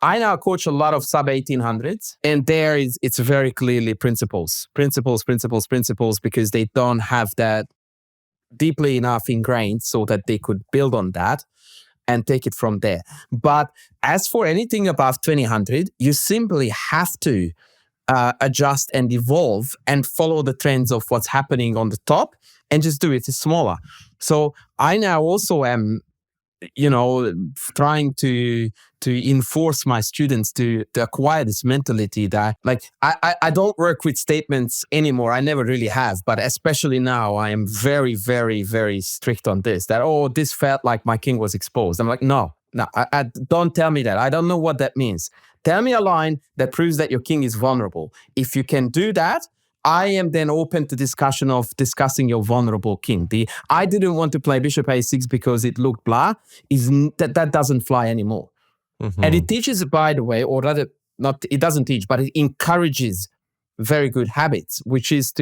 I now coach a lot of sub 1800s, and it's very clearly principles, because they don't have that deeply enough ingrained so that they could build on that and take it from there. But as for anything above 2000, you simply have to adjust and evolve and follow the trends of what's happening on the top and just do it smaller. So I now also am, trying to enforce my students to acquire this mentality that, like, I don't work with statements anymore. I never really have, but especially now I am very, very, very strict on this, that, this felt like my king was exposed. I'm like, no, I don't tell me that. I don't know what that means. Tell me a line that proves that your king is vulnerable. If you can do that, I am then open to discussing your vulnerable king. I didn't want to play bishop a6 because it looked blah. That doesn't fly anymore. Mm-hmm. And it teaches, by the way, or rather, it doesn't teach, but it encourages very good habits, which is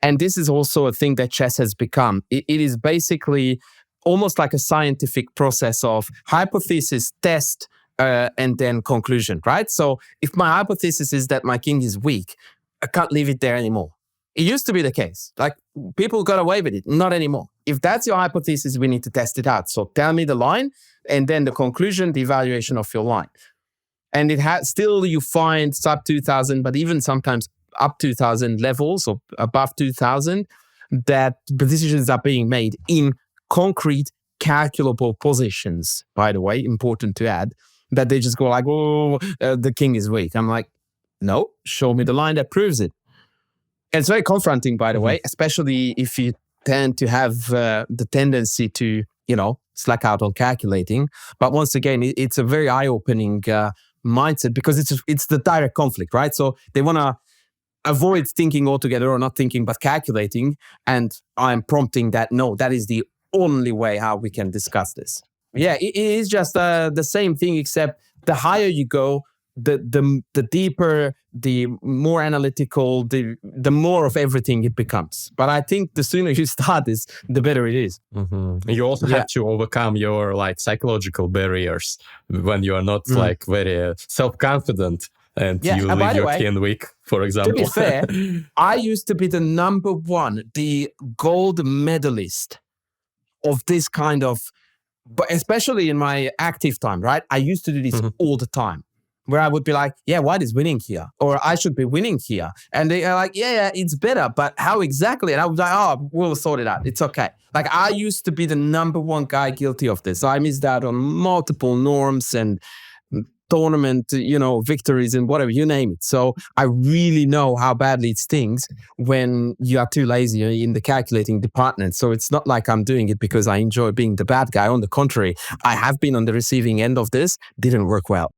and this is also a thing that chess has become. It is basically almost like a scientific process of hypothesis, test, and then conclusion, right? So if my hypothesis is that my king is weak, I can't leave it there anymore. It used to be the case. Like, people got away with it. Not anymore. If that's your hypothesis, we need to test it out. So tell me the line, and then the conclusion, the evaluation of your line. And still you find sub 2000, but even sometimes up 2000 levels or above 2000, that the decisions are being made in concrete, calculable positions, by the way, important to add, that they just go like, the king is weak. I'm like, no, show me the line that proves it. And it's very confronting, by the way, especially if you tend to have the tendency to, slack out on calculating. But once again, it's a very eye-opening mindset, because it's the direct conflict, right? So they want to avoid thinking altogether, or not thinking, but calculating. And I'm prompting that, no, that is the only way how we can discuss this. Yeah, it is just the same thing, except the higher you go, the deeper, the more analytical, the more of everything it becomes. But I think the sooner you start this, the better it is. Mm-hmm. You also have to overcome your psychological barriers when you are not very self-confident and you leave your king weak, for example. To be fair, I used to be the number one, the gold medalist of this kind of, but especially in my active time, right? I used to do this all the time, where I would be like, white is winning here, or I should be winning here. And they are like, it's better, but how exactly? And I was like, we'll sort it out. It's okay. Like, I used to be the number one guy guilty of this. I missed out on multiple norms and tournament, victories and whatever, you name it. So I really know how badly it stings when you are too lazy in the calculating department. So it's not like I'm doing it because I enjoy being the bad guy. On the contrary, I have been on the receiving end of this. Didn't work well.